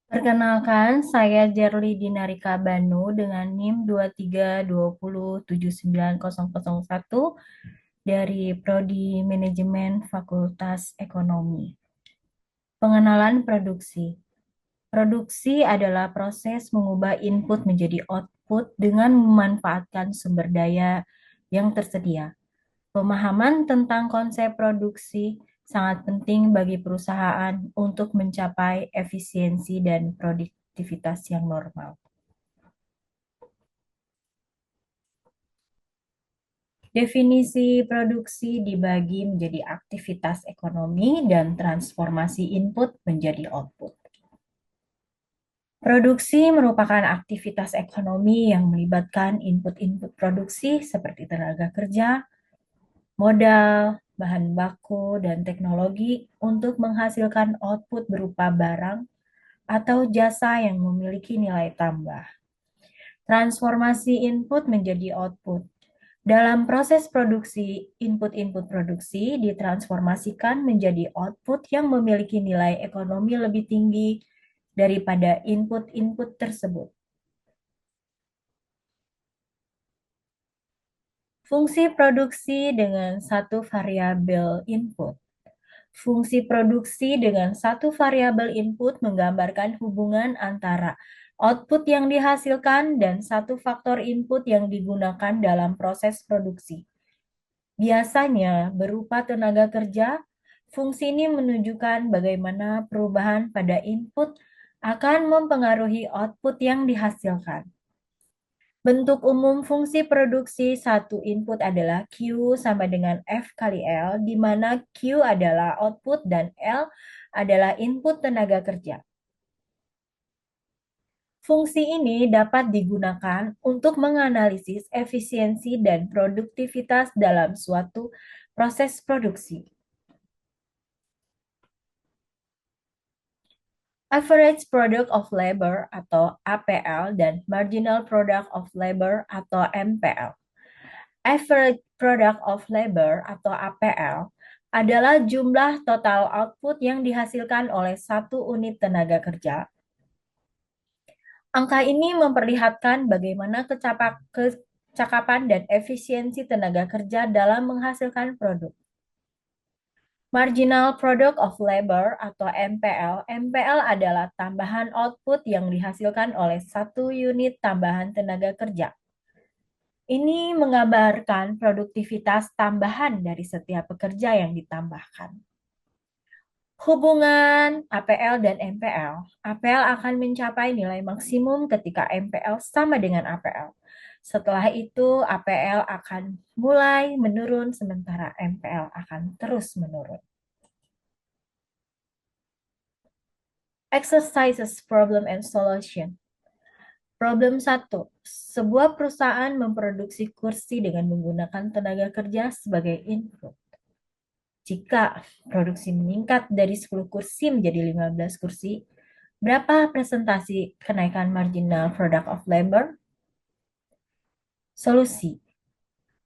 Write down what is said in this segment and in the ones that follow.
Perkenalkan, saya Jerly Dinarika Banu dengan NIM 2320790001 dari Prodi Manajemen Fakultas Ekonomi. Pengenalan produksi. Produksi adalah proses mengubah input menjadi output dengan memanfaatkan sumber daya yang tersedia. Pemahaman tentang konsep produksi sangat penting bagi perusahaan untuk mencapai efisiensi dan produktivitas yang normal. Definisi produksi dibagi menjadi aktivitas ekonomi dan transformasi input menjadi output. Produksi merupakan aktivitas ekonomi yang melibatkan input-input produksi seperti tenaga kerja, modal, bahan baku, dan teknologi untuk menghasilkan output berupa barang atau jasa yang memiliki nilai tambah. Transformasi input menjadi output. Dalam proses produksi, input-input produksi ditransformasikan menjadi output yang memiliki nilai ekonomi lebih tinggi daripada input-input tersebut. Fungsi produksi dengan satu variabel input. Fungsi produksi dengan satu variabel input menggambarkan hubungan antara output yang dihasilkan dan satu faktor input yang digunakan dalam proses produksi. Biasanya berupa tenaga kerja, fungsi ini menunjukkan bagaimana perubahan pada input akan mempengaruhi output yang dihasilkan. Bentuk umum fungsi produksi satu input adalah Q sama dengan F kali L, di mana Q adalah output dan L adalah input tenaga kerja. Fungsi ini dapat digunakan untuk menganalisis efisiensi dan produktivitas dalam suatu proses produksi. Average Product of Labor atau APL dan Marginal Product of Labor atau MPL. Average Product of Labor atau APL adalah jumlah total output yang dihasilkan oleh satu unit tenaga kerja. Angka ini memperlihatkan bagaimana kecakapan dan efisiensi tenaga kerja dalam menghasilkan produk. Marginal Product of Labor atau MPL. MPL adalah tambahan output yang dihasilkan oleh satu unit tambahan tenaga kerja. Ini menggambarkan produktivitas tambahan dari setiap pekerja yang ditambahkan. Hubungan APL dan MPL. APL akan mencapai nilai maksimum ketika MPL sama dengan APL. Setelah itu, APL akan mulai menurun, sementara MPL akan terus menurun. Exercises Problem and Solution. Problem 1. Sebuah perusahaan memproduksi kursi dengan menggunakan tenaga kerja sebagai input. Jika produksi meningkat dari 10 kursi menjadi 15 kursi, berapa presentasi kenaikan marginal product of labor? Solusi.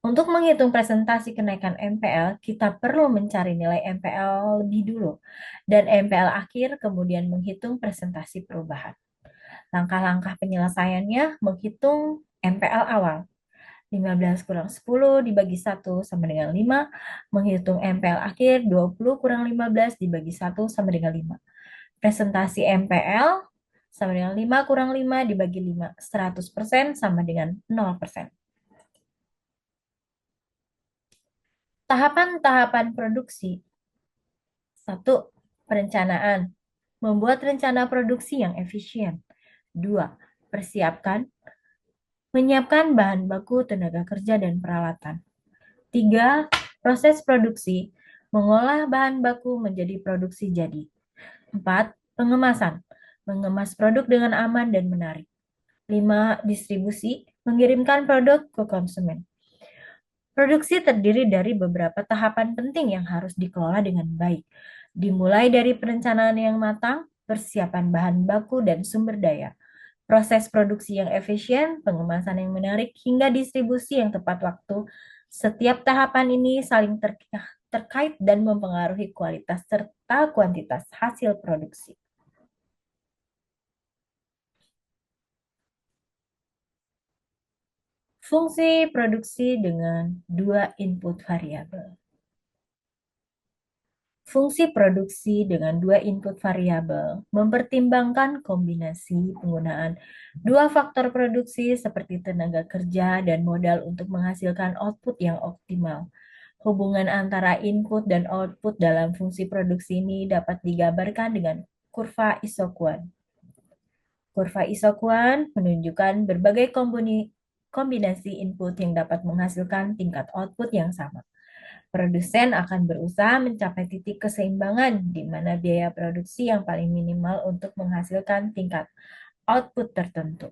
Untuk menghitung presentasi kenaikan MPL, kita perlu mencari nilai MPL lebih dulu, dan MPL akhir kemudian menghitung presentasi perubahan. Langkah-langkah penyelesaiannya menghitung MPL awal. 15 kurang 10 dibagi 1 sama dengan 5. Menghitung MPL akhir 20 kurang 15 dibagi 1 sama dengan 5. Presentasi MPL sama dengan 5 kurang 5 dibagi 5. 100% sama dengan 0%. Tahapan-tahapan produksi. 1. Perencanaan. Membuat rencana produksi yang efisien. 2. Persiapkan. Menyiapkan bahan baku, tenaga kerja, dan peralatan. 3. Proses produksi. Mengolah bahan baku menjadi produksi jadi. 4. Pengemasan. Mengemas produk dengan aman dan menarik. 5. Distribusi. Mengirimkan produk ke konsumen. Produksi terdiri dari beberapa tahapan penting yang harus dikelola dengan baik, dimulai dari perencanaan yang matang, persiapan bahan baku dan sumber daya, proses produksi yang efisien, pengemasan yang menarik, hingga distribusi yang tepat waktu. Setiap tahapan ini saling terkait dan mempengaruhi kualitas serta kuantitas hasil produksi. Fungsi produksi dengan dua input variabel. Fungsi produksi dengan dua input variabel mempertimbangkan kombinasi penggunaan dua faktor produksi seperti tenaga kerja dan modal untuk menghasilkan output yang optimal. Hubungan antara input dan output dalam fungsi produksi ini dapat digambarkan dengan kurva isokuan. Kurva isokuan menunjukkan berbagai kombinasi input yang dapat menghasilkan tingkat output yang sama. Produsen akan berusaha mencapai titik keseimbangan di mana biaya produksi yang paling minimal untuk menghasilkan tingkat output tertentu.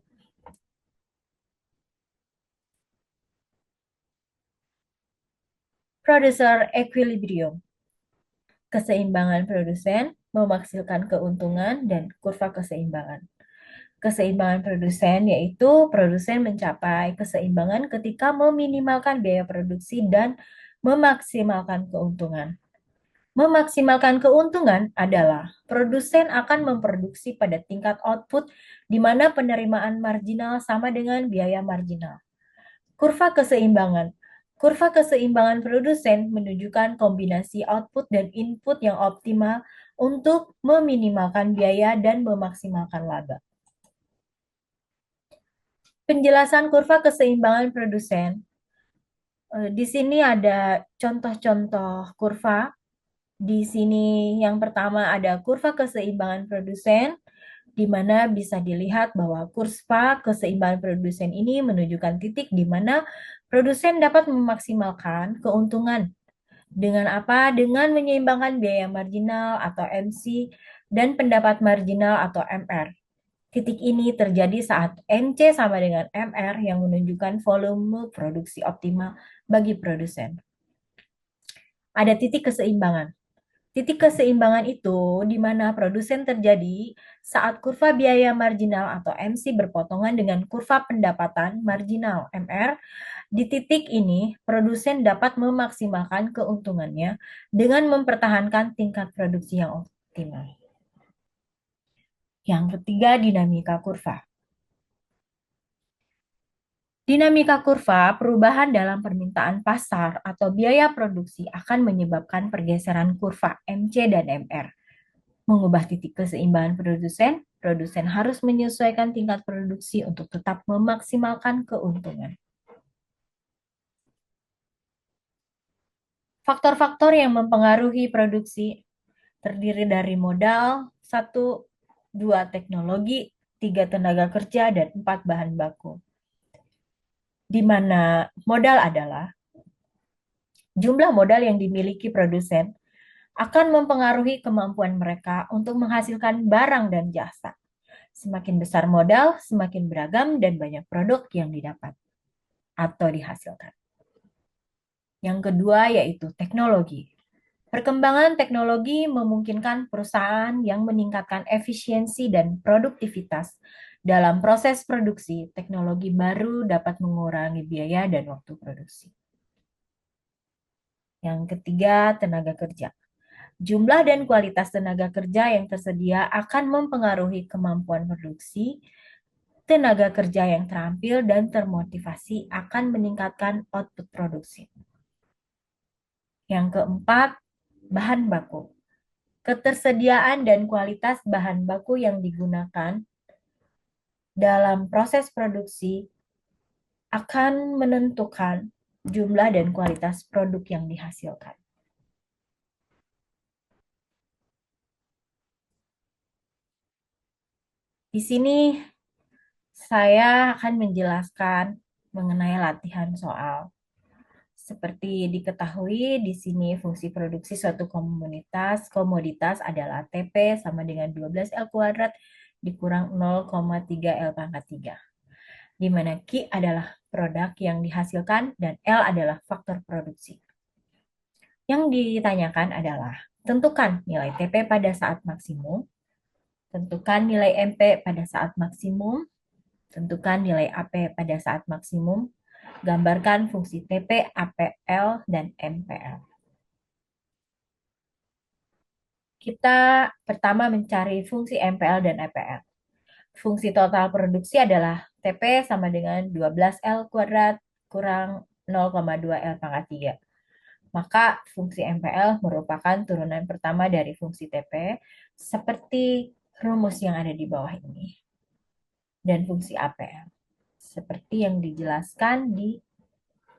Producer equilibrium. Keseimbangan produsen memaksimalkan keuntungan dan kurva keseimbangan. Keseimbangan produsen yaitu produsen mencapai keseimbangan ketika meminimalkan biaya produksi dan memaksimalkan keuntungan. Memaksimalkan keuntungan adalah produsen akan memproduksi pada tingkat output di mana penerimaan marginal sama dengan biaya marginal. Kurva keseimbangan. Kurva keseimbangan produsen menunjukkan kombinasi output dan input yang optimal untuk meminimalkan biaya dan memaksimalkan laba. Penjelasan kurva keseimbangan produsen. Di sini ada contoh-contoh kurva. Di sini yang pertama ada kurva keseimbangan produsen, di mana bisa dilihat bahwa kurva keseimbangan produsen ini menunjukkan titik di mana produsen dapat memaksimalkan keuntungan. Dengan apa? Dengan menyeimbangkan biaya marginal atau MC dan pendapat marginal atau MR. Titik ini terjadi saat MC sama dengan MR yang menunjukkan volume produksi optimal bagi produsen. Ada titik keseimbangan. Titik keseimbangan itu di mana produsen terjadi saat kurva biaya marginal atau MC berpotongan dengan kurva pendapatan marginal MR. Di titik ini, produsen dapat memaksimalkan keuntungannya dengan mempertahankan tingkat produksi yang optimal. Yang ketiga, dinamika kurva. Dinamika kurva, perubahan dalam permintaan pasar atau biaya produksi akan menyebabkan pergeseran kurva MC dan MR. Mengubah titik keseimbangan produsen, produsen harus menyesuaikan tingkat produksi untuk tetap memaksimalkan keuntungan. Faktor-faktor yang mempengaruhi produksi terdiri dari modal, 1, 2 teknologi, 3 tenaga kerja, dan 4 bahan baku. Di mana modal adalah jumlah modal yang dimiliki produsen akan mempengaruhi kemampuan mereka untuk menghasilkan barang dan jasa. Semakin besar modal, semakin beragam dan banyak produk yang didapat atau dihasilkan. Yang kedua yaitu teknologi. Perkembangan teknologi memungkinkan perusahaan yang meningkatkan efisiensi dan produktivitas dalam proses produksi. Teknologi baru dapat mengurangi biaya dan waktu produksi. Yang ketiga, tenaga kerja. Jumlah dan kualitas tenaga kerja yang tersedia akan mempengaruhi kemampuan produksi. Tenaga kerja yang terampil dan termotivasi akan meningkatkan output produksi. Yang keempat, bahan baku. Ketersediaan dan kualitas bahan baku yang digunakan dalam proses produksi akan menentukan jumlah dan kualitas produk yang dihasilkan. Di sini saya akan menjelaskan mengenai latihan soal. Seperti diketahui, di sini fungsi produksi suatu komoditas adalah TP sama dengan 12L kuadrat dikurang 0,3 L pangkat 3. Di mana Q adalah produk yang dihasilkan dan L adalah faktor produksi. Yang ditanyakan adalah, tentukan nilai TP pada saat maksimum, tentukan nilai MP pada saat maksimum, tentukan nilai AP pada saat maksimum, gambarkan fungsi TP, APL, dan MPL. Kita pertama mencari fungsi MPL dan APL. Fungsi total produksi adalah TP sama dengan 12L kuadrat kurang 0,2 L pangkat 3. Maka fungsi MPL merupakan turunan pertama dari fungsi TP seperti rumus yang ada di bawah ini. Dan fungsi APL. Seperti yang dijelaskan di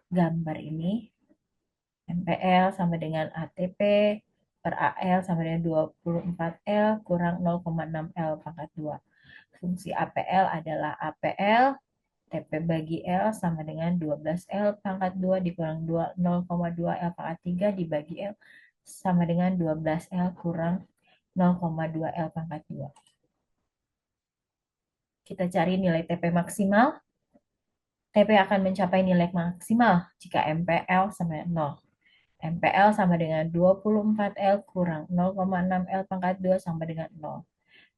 gambar ini, MPL sama dengan ATP per AL sama dengan 24L kurang 0,6 L pangkat 2. Fungsi APL adalah APL TP bagi L sama dengan 12L pangkat 2 dikurang 0,2 L pangkat 3 dibagi L sama dengan 12L kurang 0,2 L pangkat 2. Kita cari nilai TP maksimal. TP akan mencapai nilai maksimal jika MPL sama dengan 0. MPL sama dengan 24L kurang 0,6 L pangkat 2 sama dengan 0.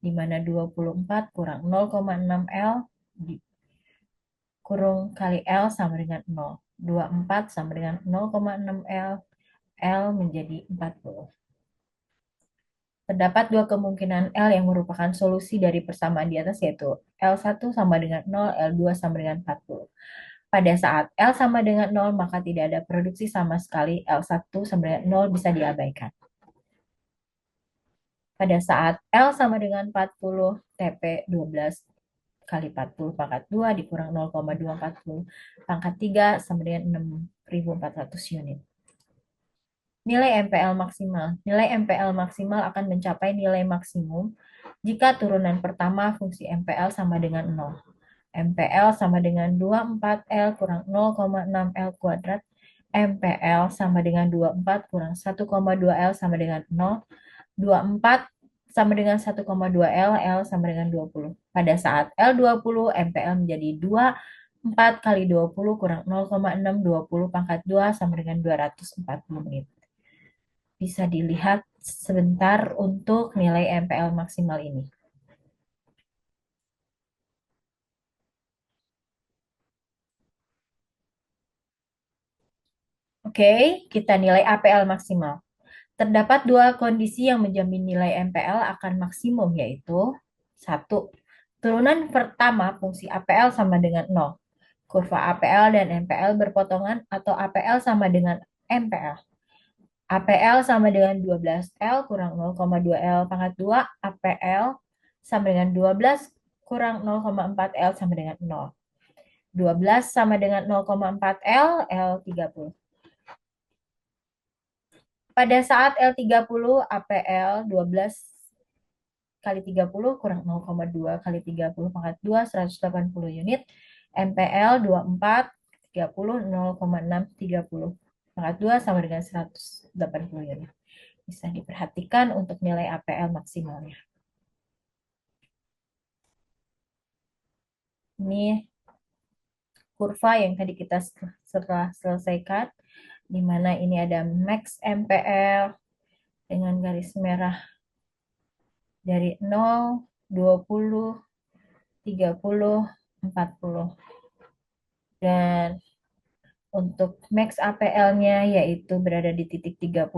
Di mana 24 kurang 0,6 L kurung kali L sama dengan 0. 24 sama dengan 0,6 L, L menjadi 40. Terdapat dua kemungkinan L yang merupakan solusi dari persamaan di atas, yaitu L1 sama dengan 0, L2 sama dengan 40. Pada saat L sama dengan 0, maka tidak ada produksi sama sekali. L1 sama dengan 0 bisa diabaikan. Pada saat L sama dengan 40, TP 12 kali 40 pangkat 2 dikurang 0,240 pangkat 3 sama dengan 6.400 unit. Nilai MPL maksimal. Nilai MPL maksimal akan mencapai nilai maksimum jika turunan pertama fungsi MPL sama dengan 0. MPL sama dengan 24L kurang 0,6L kuadrat. MPL sama dengan 24 kurang 1,2L sama dengan 0. 24 sama dengan 1,2 L, L sama dengan 20. Pada saat L 20, MPL menjadi 24 kali 20 kurang 0,620 pangkat 2 sama dengan 240 menit. Bisa dilihat sebentar untuk nilai MPL maksimal ini. Oke, kita nilai APL maksimal. Terdapat dua kondisi yang menjamin nilai MPL akan maksimum, yaitu 1. Turunan pertama fungsi APL sama dengan 0. Kurva APL dan MPL berpotongan atau APL sama dengan MPL. APL sama dengan 12L kurang 0,2 L pangkat 2. APL sama dengan 12 kurang 0,4 L sama dengan 0. 12 sama dengan 0,4 L, L 30. Pada saat L30, APL 12 kali 30 kurang 0,2 kali 30 pangkat 2, 180 unit. MPL 24, 30, 0,6, 30 pangkat 2 sama dengan 180 unit. Bisa diperhatikan untuk nilai APL maksimalnya. Ini kurva yang tadi kita setelah selesaikan, di mana ini ada max MPL dengan garis merah dari 0, 20, 30, 40. Dan untuk max APL-nya yaitu berada di titik 30.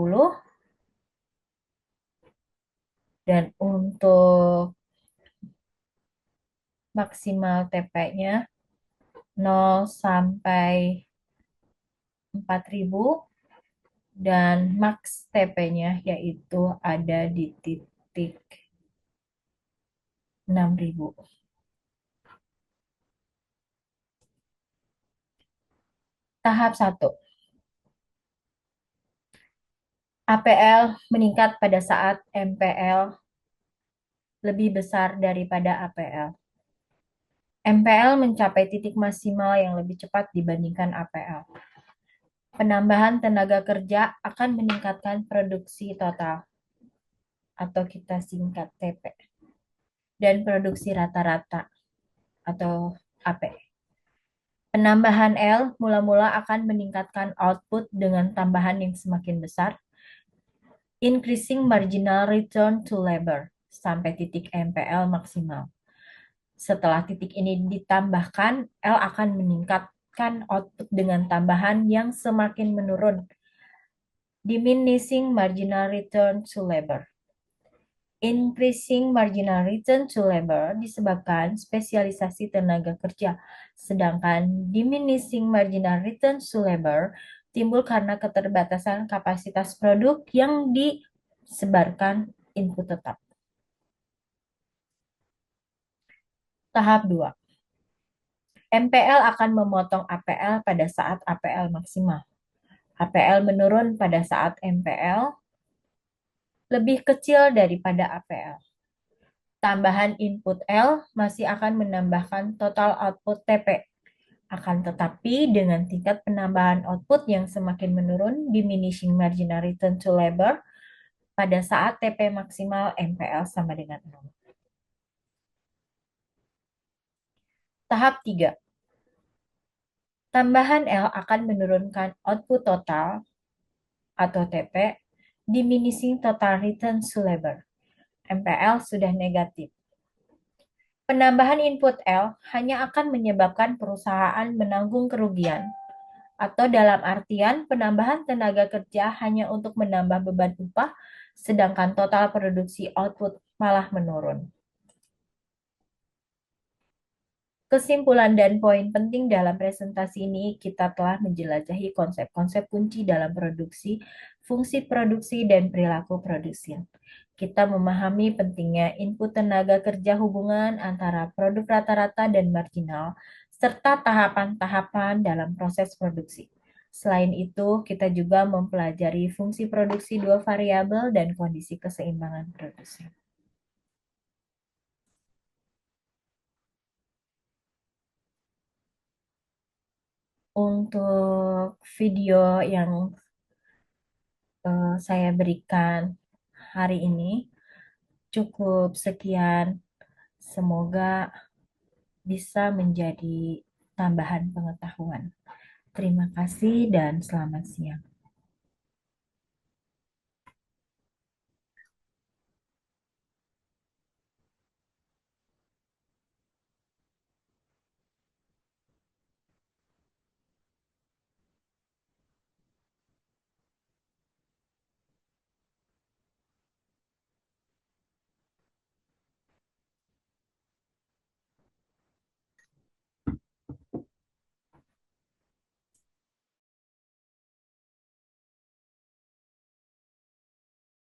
Dan untuk maksimal TP-nya 0 sampai 4000 dan max TP-nya yaitu ada di titik 6000. Tahap 1. APL meningkat pada saat MPL lebih besar daripada APL. MPL mencapai titik maksimal yang lebih cepat dibandingkan APL. Penambahan tenaga kerja akan meningkatkan produksi total, atau kita singkat TP, dan produksi rata-rata, atau AP. Penambahan L mula-mula akan meningkatkan output dengan tambahan yang semakin besar, increasing marginal return to labor, sampai titik MPL maksimal. Setelah titik ini ditambahkan, L akan meningkatkan output dengan tambahan yang semakin menurun, diminishing marginal return to labor. Increasing marginal return to labor disebabkan spesialisasi tenaga kerja, sedangkan diminishing marginal return to labor timbul karena keterbatasan kapasitas produk yang disebarkan input tetap. Tahap 2. MPL akan memotong APL pada saat APL maksimal. APL menurun pada saat MPL lebih kecil daripada APL. Tambahan input L masih akan menambahkan total output TP. Akan tetapi dengan tingkat penambahan output yang semakin menurun, diminishing marginal return to labor, pada saat TP maksimal MPL sama dengan 0. Tahap 3. Tambahan L akan menurunkan output total atau TP, diminishing total return to labor. MPL sudah negatif. Penambahan input L hanya akan menyebabkan perusahaan menanggung kerugian, atau dalam artian penambahan tenaga kerja hanya untuk menambah beban upah, sedangkan total produksi output malah menurun. Kesimpulan dan poin penting dalam presentasi ini, kita telah menjelajahi konsep-konsep kunci dalam produksi, fungsi produksi, dan perilaku produksi. Kita memahami pentingnya input tenaga kerja, hubungan antara produk rata-rata dan marginal, serta tahapan-tahapan dalam proses produksi. Selain itu, kita juga mempelajari fungsi produksi dua variabel dan kondisi keseimbangan produksi. Untuk video yang saya berikan hari ini cukup sekian. Semoga bisa menjadi tambahan pengetahuan. Terima kasih dan selamat siang.